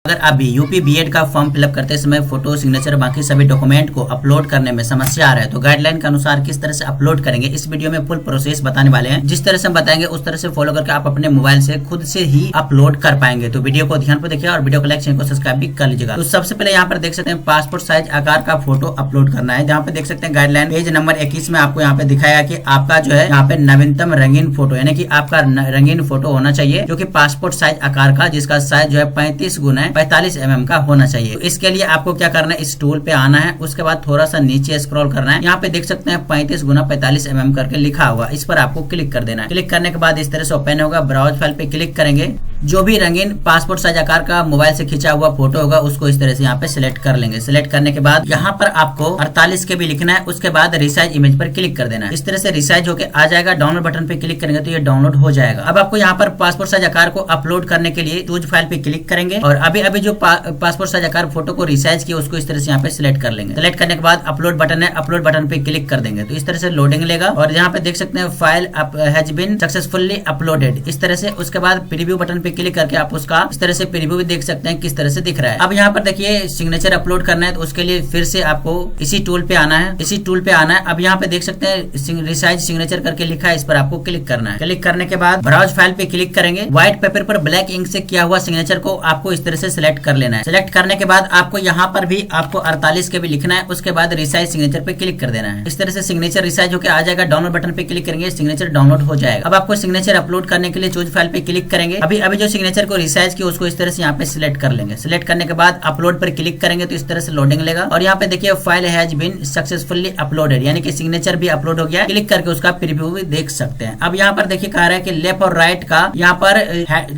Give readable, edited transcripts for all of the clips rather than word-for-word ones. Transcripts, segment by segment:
अगर आप भी यूपी बीएड का फॉर्म फिलअप करते समय फोटो, सिग्नेचर, बाकी सभी डॉक्यूमेंट को अपलोड करने में समस्या आ रहा है तो गाइडलाइन के अनुसार किस तरह से अपलोड करेंगे इस वीडियो में फुल प्रोसेस बताने वाले हैं। जिस तरह से हम बताएंगे उस तरह से फॉलो करके आप अपने मोबाइल से खुद से ही अपलोड कर पाएंगे। तो वीडियो को ध्यान पर देखिए और वीडियो को लाइक, चैनल को सब्सक्राइब भी कर लीजिएगा। तो सबसे पहले यहाँ पर देख सकते हैं पासपोर्ट साइज आकार का फोटो अपलोड करना है। जहाँ पे देख सकते हैं गाइडलाइन पेज नंबर 21 में आपको यहाँ पे दिखाया कि आपका जो है यहाँ पे नवीनतम रंगीन फोटो यानी कि आपका रंगीन फोटो होना चाहिए जो कि पासपोर्ट साइज आकार का, जिसका साइज जो है 35 गुना 45 mm का होना चाहिए। तो इसके लिए आपको क्या करना है, इस टूल पे आना है, उसके बाद थोड़ा सा नीचे स्क्रॉल करना है। यहाँ पे देख सकते हैं 35 गुना 45 mm करके लिखा हुआ, इस पर आपको क्लिक कर देना है। क्लिक करने के बाद इस तरह से ओपन होगा। ब्राउज फाइल पे क्लिक करेंगे। जो भी रंगीन पासपोर्ट साइज आकार का मोबाइल से खींचा हुआ फोटो होगा उसको इस तरह से यहाँ पे सिलेक्ट कर लेंगे। सिलेक्ट करने के बाद यहाँ पर आपको 48 के भी लिखना है। उसके बाद रिसाइज इमेज पर क्लिक कर देना है। इस तरह से रिसाइज होकर आ जाएगा। डाउनलोड बटन पे क्लिक करेंगे तो ये डाउनलोड हो जाएगा। अब आपको यहाँ पर पासपोर्ट साइज आकार को अपलोड करने के लिए चूज फाइल पे क्लिक करेंगे और अभी जो पासपोर्ट साइज आकार फोटो को रिसाइज किया उसको इस तरह से यहाँ पे सिलेक्ट कर लेंगे। सिलेक्ट करने के बाद अपलोड बटन है, अपलोड बटन पे क्लिक कर देंगे तो इस तरह से लोडिंग लेगा और यहाँ पे देख सकते हैं file has been successfully uploaded इस तरह से। उसके बाद प्रीव्यू बटन पे क्लिक करके आप उसका इस तरह से प्रीव्यू भी देख सकते हैं किस तरह से दिख रहा है। अब यहाँ पर देखिए सिग्नेचर अपलोड करना है तो उसके लिए फिर से आपको इसी टूल पे आना है। इसी टूल पे आना है। अब यहाँ पे देख सकते हैं रिसाइज सिग्नेचर करके लिखा है, इस पर आपको क्लिक करना है। क्लिक करने के बाद ब्राउज फाइल पे क्लिक करेंगे। व्हाइट पेपर पर ब्लैक इंक से किया हुआ सिग्नेचर को आपको इस तरह से सिलेक्ट कर लेना है। सिलेक्ट करने के बाद आपको यहाँ पर भी आपको 48 के भी लिखना है। उसके बाद रिसाइज सिग्नेचर पे क्लिक कर देना है। इस तरह से सिग्नेचर रिसाइज होकर आ जाएगा। डाउनलोड बटन पे क्लिक करेंगे, सिग्नेचर डाउनलोड हो जाएगा। अब आपको सिग्नेचर अपलोड करने के लिए चूज फाइल पे क्लिक करेंगे। अभी जो सिग्नेचर को रिसाइज किया उसको इस तरह से यहाँ पे सिलेक्ट कर लेंगे। सिलेक्ट करने के बाद अपलोड पर क्लिक करेंगे तो इस तरह से लोडिंग लेगा और यहाँ पे देखिए file has been successfully uploaded यानी कि सिग्नेचर भी अपलोड हो गया। क्लिक करके उसका प्रीव्यू भी देख सकते हैं। अब यहाँ पर देखिए कह रहा है कि लेफ्ट और राइट का यहाँ पर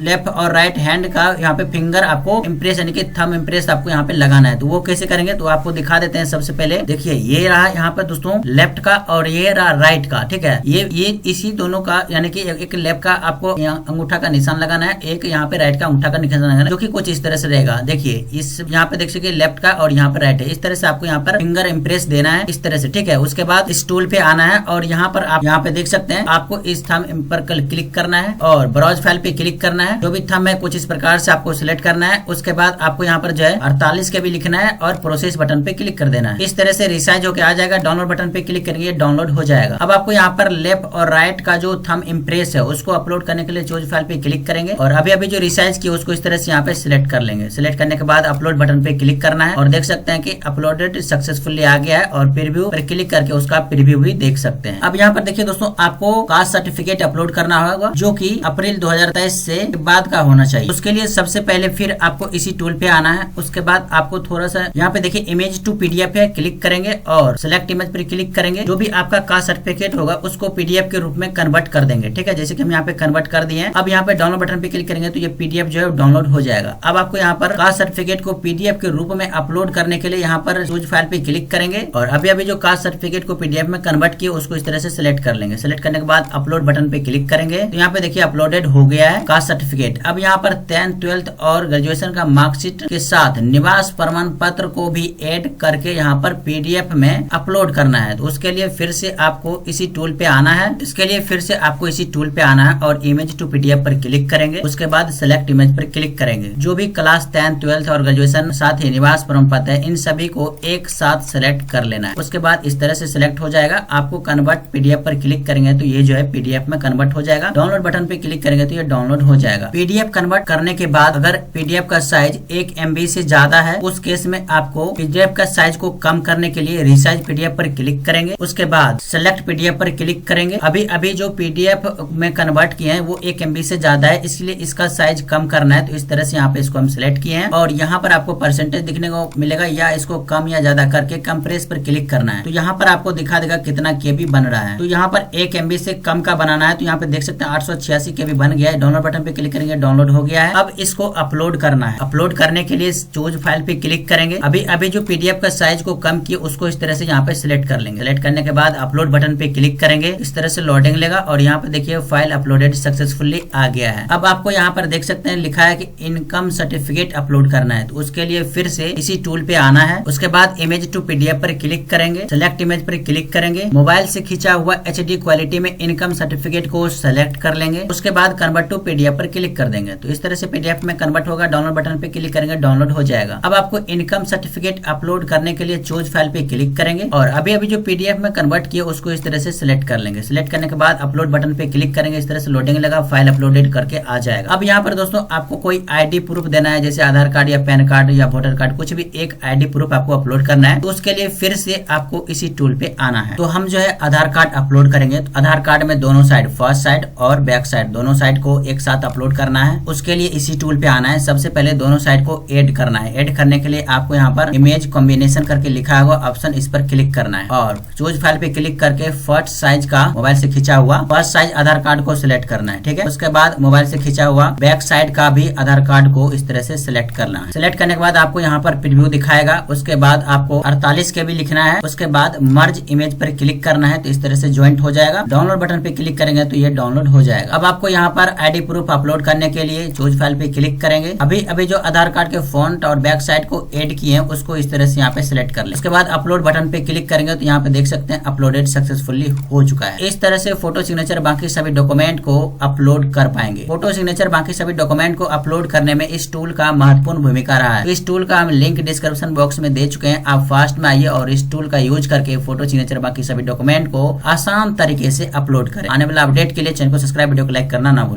लेफ्ट और राइट हैंड का यहाँ पे फिंगर आपको इम्प्रेस यानी कि थंब इम्प्रेस आपको यहाँ पे लगाना है। तो वो कैसे करेंगे तो आपको दिखा देते हैं। सबसे पहले देखिए ये रहा यहाँ पर दोस्तों लेफ्ट का और ये रहा राइट का, ठीक है। ये इसी दोनों का यानी कि एक लेफ्ट का आपको अंगूठा का निशान लगाना है, एक यहाँ पे राइट का अंगूठा का निशान लगाना है, जो कि कुछ इस तरह से रहेगा। देखिए इस यहाँ पे देख सकते लेफ्ट का और यहाँ पर राइट है। इस तरह से आपको यहाँ पर फिंगर इम्प्रेस देना है इस तरह से, ठीक है। उसके बाद इस टूल पे आना है और यहाँ पर आप यहाँ पे देख सकते हैं आपको इस थंब पर क्लिक करना है और ब्राउज फाइल पे क्लिक करना है। जो भी थंब है कुछ इस प्रकार से आपको सिलेक्ट करना है। उसके बाद आपको यहाँ पर जो है 48 के भी लिखना है और प्रोसेस बटन पे क्लिक कर देना है। इस तरह से रिसाइज होकर आ जाएगा। डाउनलोड बटन पे क्लिक करेंगे, डाउनलोड हो जाएगा। अब आपको यहाँ पर लेफ्ट और राइट का जो थंब इम्प्रेस है उसको अपलोड करने के लिए चूज फाइल पे क्लिक करेंगे और अभी जो रिसाइज किया उसको इस तरह से यहाँ पे सिलेक्ट कर लेंगे। सिलेक्ट करने के बाद अपलोड बटन पे क्लिक करना है और देख सकते हैं कि अपलोडेड सक्सेसफुली आ गया है और प्रीव्यू पर क्लिक करके उसका प्रीव्यू भी देख सकते हैं। अब यहाँ पर देखिए दोस्तों आपको कास्ट सर्टिफिकेट अपलोड करना होगा जो कि अप्रैल 2023 से बाद का होना चाहिए। उसके लिए सबसे पहले फिर आपको इसी टूल पे आना है। उसके बाद आपको थोड़ा सा यहाँ पे देखिए इमेज टू पीडीएफ है, क्लिक करेंगे और सिलेक्ट इमेज पर क्लिक करेंगे। जो भी आपका कास्ट सर्टिफिकेट होगा उसको पीडीएफ के रूप में कन्वर्ट कर देंगे, ठीक है। जैसे कि हम यहाँ पे कन्वर्ट कर दिए हैं। अब यहाँ पे डाउनलोड बटन पे क्लिक करेंगे तो ये पीडीएफ जो है डाउनलोड हो जाएगा। अब आपको यहाँ पर कास्ट सर्टिफिकेट को पीडीएफ के रूप में अपलोड करने के लिए यहाँ पर चूज फाइल पे क्लिक करेंगे और अभी जो कास्ट सर्टिफिकेट को पीडीएफ में कन्वर्ट किया उसको इस तरह से सिलेक्ट कर लेंगे। सिलेक्ट करने के बाद अपलोड बटन पे क्लिक करेंगे तो यहाँ पे देखिए अपलोडेड हो गया है कास्ट सर्टिफिकेट। अब यहाँ पर 10th 12th और ग्रेजुएशन का मार्कशीट के साथ निवास प्रमाण पत्र को भी ऐड करके यहाँ पर पीडीएफ में अपलोड करना है। तो उसके लिए फिर से आपको इसी टूल पे आना है। इसके लिए फिर से आपको इसी टूल पे आना है और इमेज टू पीडीएफ पर क्लिक करेंगे। उसके बाद सिलेक्ट इमेज पर क्लिक करेंगे। जो भी क्लास 10th 12th और ग्रेजुएशन साथ ही निवास प्रमाण पत्र है इन सभी को एक साथ सिलेक्ट कर लेना है। उसके बाद इस तरह से सिलेक्ट हो जाएगा। आपको कन्वर्ट पीडीएफ पर क्लिक करेंगे तो ये जो है पीडीएफ में कन्वर्ट हो जाएगा। डाउनलोड बटन पे क्लिक करेंगे तो ये डाउनलोड हो जाएगा। पीडीएफ कन्वर्ट करने के बाद अगर पीडीएफ का साइज 1 MB से ज्यादा है उस केस में आपको पीडीएफ का साइज को कम करने के लिए रिसाइज पीडीएफ पर क्लिक करेंगे। उसके बाद सिलेक्ट पीडीएफ पर क्लिक करेंगे। अभी जो पीडीएफ में कन्वर्ट किए हैं वो 1 MB से ज्यादा है, इसलिए इसका साइज कम करना है। तो इस तरह से यहाँ पे इसको हम सिलेक्ट किए हैं और यहाँ पर आपको परसेंटेज दिखने को मिलेगा या इसको कम या ज्यादा करके कंप्रेस पर क्लिक करना है। तो यहाँ पर आपको दिखा देगा कितना केबी बन रहा है। तो यहाँ पर 1 MB से कम का बनाना है। तो यहाँ पे देख सकते हैं 886 केबी बन गया है। डाउनलोड बटन पे क्लिक करेंगे, डाउनलोड हो गया है। अब इसको अपलोड करना है। अपलोड करने के लिए चूज फाइल पे क्लिक करेंगे। अभी जो पीडीएफ का साइज को कम किया उसको इस तरह से यहाँ पे सिलेक्ट कर लेंगे। सिलेक्ट करने के बाद अपलोड बटन पे क्लिक करेंगे। इस तरह से लोडिंग लेगा और यहाँ पे देखिए फाइल अपलोडेड सक्सेसफुली आ गया है। अब आपको आपको यहाँ पर देख सकते हैं लिखा है कि इनकम सर्टिफिकेट अपलोड करना है, तो उसके लिए फिर से इसी टूल पे आना है। उसके बाद इमेज टू पीडीएफ पर क्लिक करेंगे, सिलेक्ट इमेज पर क्लिक करेंगे, मोबाइल से खींचा हुआ एचडी क्वालिटी में इनकम सर्टिफिकेट को सेलेक्ट कर लेंगे। उसके बाद कन्वर्ट टू पीडीएफ पर क्लिक कर देंगे, तो इस तरह से पीडीएफ में कन्वर्ट होगा। डाउनलोड बटन पे क्लिक करेंगे, डाउनलोड हो जाएगा। अब आपको इनकम सर्टिफिकेट अपलोड करने के लिए चूज फाइल पे क्लिक करेंगे और अभी अभी जो पीडीएफ में कन्वर्ट किया उसको इस तरह से सिलेक्ट कर लेंगे। सिलेक्ट करने के बाद अपलोड बटन पे क्लिक करेंगे, इस तरह से लोडिंग लगा, फाइल अपलोडेड करके आ जाएगा। अब यहाँ पर दोस्तों आपको कोई आईडी प्रूफ देना है, जैसे आधार कार्ड या पैन कार्ड या वोटर कार्ड, कुछ भी एक आईडी प्रूफ आपको अपलोड करना है। तो उसके लिए फिर से आपको इसी टूल पे आना है। तो हम जो है आधार कार्ड अपलोड करेंगे, तो आधार कार्ड में दोनों साइड, फर्स्ट साइड और बैक साइड, दोनों साइड को एक साथ अपलोड करना है। उसके लिए इसी टूल पे आना है। सबसे पहले दोनों साइड को ऐड करना है। ऐड करने के लिए आपको यहाँ पर इमेज कॉम्बिनेशन करके लिखा हुआ ऑप्शन, इस पर क्लिक करना है और चूज फाइल पे क्लिक करके फर्स्ट साइज का मोबाइल से खींचा हुआ फर्स्ट साइज आधार कार्ड को सिलेक्ट करना है। ठीक है, उसके बाद मोबाइल से खींचा हुआ बैक साइड का भी आधार कार्ड को इस तरह से सिलेक्ट करना है। सिलेक्ट करने के बाद आपको यहाँ पर प्रीव्यू दिखाएगा। उसके बाद आपको 48 KB लिखना है। उसके बाद मर्ज इमेज पर क्लिक करना है, तो इस तरह से ज्वाइंट हो जाएगा। डाउनलोड बटन पे क्लिक करेंगे तो ये डाउनलोड हो जाएगा। अब आपको यहाँ पर आईडी प्रूफ अपलोड करने के लिए चूज फाइल पे क्लिक करेंगे। अभी अभी जो आधार कार्ड के फ्रंट और बैक साइड को ऐड किए हैं उसको इस तरह से यहाँ पे सिलेक्ट कर ले। उसके बाद अपलोड बटन पे क्लिक करेंगे तो यहाँ पे देख सकते हैं अपलोडेड सक्सेसफुली हो चुका है। इस तरह से फोटो सिग्नेचर बाकी सभी डॉक्यूमेंट को अपलोड कर पाएंगे। फोटो सिग्नेचर बाकी सभी डॉक्यूमेंट को अपलोड करने में इस टूल का महत्वपूर्ण भूमिका रहा है। इस टूल का हम लिंक डिस्क्रिप्शन बॉक्स में दे चुके हैं, आप फास्ट में आइए और इस टूल का यूज करके फोटो सिग्नेचर बाकी सभी डॉक्यूमेंट को आसान तरीके से अपलोड करें। आने वाला अपडेट के लिए चैनल को सब्सक्राइब, वीडियो को लाइक करना ना भूलें।